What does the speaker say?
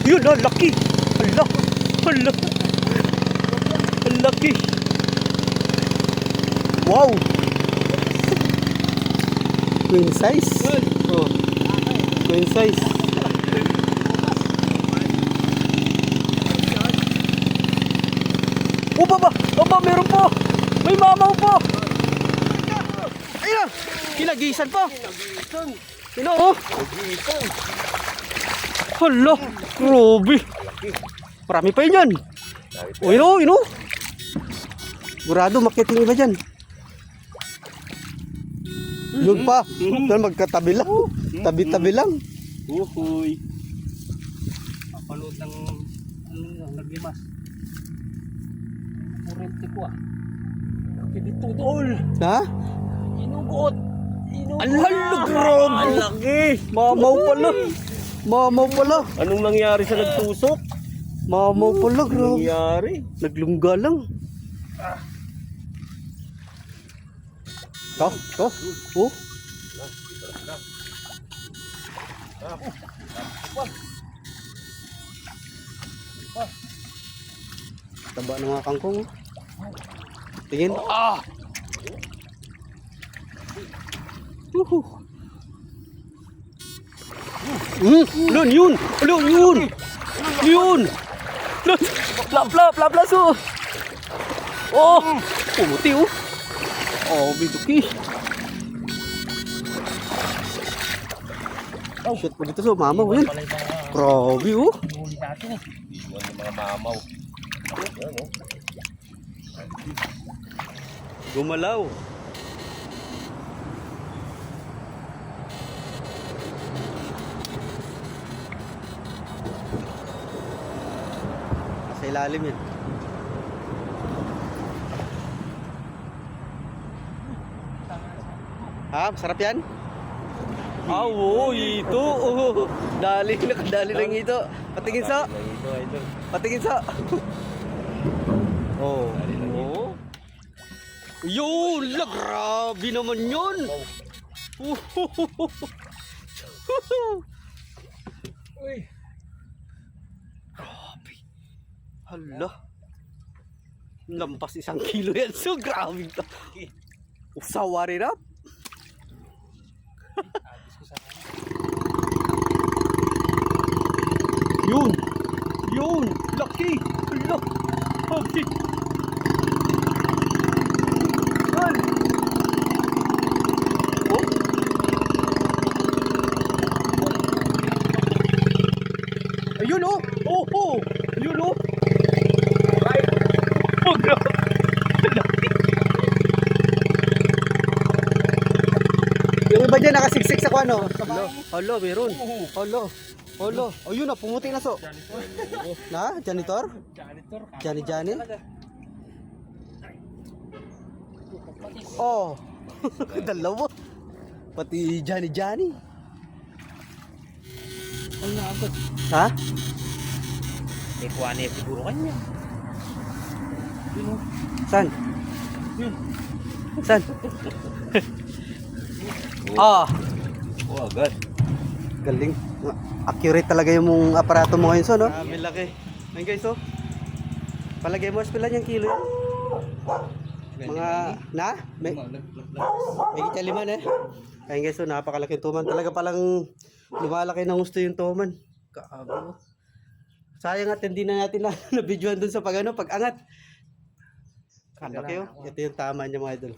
Yun, oh, laki. Hala. Hala. Ang laki. Wow. Queen size. Oh. Queen size. Oh, baba. Baba, meron po. May mamaw po. Ayun. Kinagisan po. Sino, oh? Hala. Grabe. Marami pa yun yan. O, ino. Burado, makit yung iba dyan. Yun pa. Magkatabi lang. Tabi-tabi lang. Uhuy. Kapanood ng naglimas. Kurente ko ah. Dito doon. Ha? Inugot. Ang grabe. Ang laki. Mamaw pala. Mamaw pala. Anong nangyari sa nagtusok? Mamaw pala, grabe. Nangyari. Naglungga lang. To. Oh. Taba ng mga kangkong. Tingin. Yun. Plap. Oh, pumuti oh. Oh, biduki. Shit, dito so mama yun. Grabe oh. Huli natin eh. Iwan yung mga mamaw. Gumalaw. Sa ilalim yan. Ha? Sarap yan? Oo, ito. Oh, nakadali lang ito. Patingin sa. Patingin sa. Oh. Oh. Yun, grabe naman yun. Grabe. Hala. Lampas 1 kilo yan. So, grabe ito. Usawari na. Yun, laki. Hala. Okay. Yan. Oh. Ayun oh. Oh. Ayun oh. Right. Oh, grabe. Yung iba dyan nakasiksik sa kung ano. Hala, meron. Hala. Ayun na, pumuti na so. Na, janitor? Jani. Oh. Dalawa. Pati Jani. Ang naabot. Ha? May kuwane siguro kanya. San? Yun. San? Ah. Oh, agad. Galing. Accurate talaga yung mong aparato mo ngayon so, no? May laki. Ayun guys, oh. Palagay mo, pila niyang kilo yan? Mga, na? May kita 5 eh. Ayun guys, so napakalaking tuman. Talaga palang lumalaki ng gusto yung tuman. Kaabo. Sayang at hindi na natin na videoan dun sa pag-angat. Ang laki oh. Ito yung tama niya mga idol.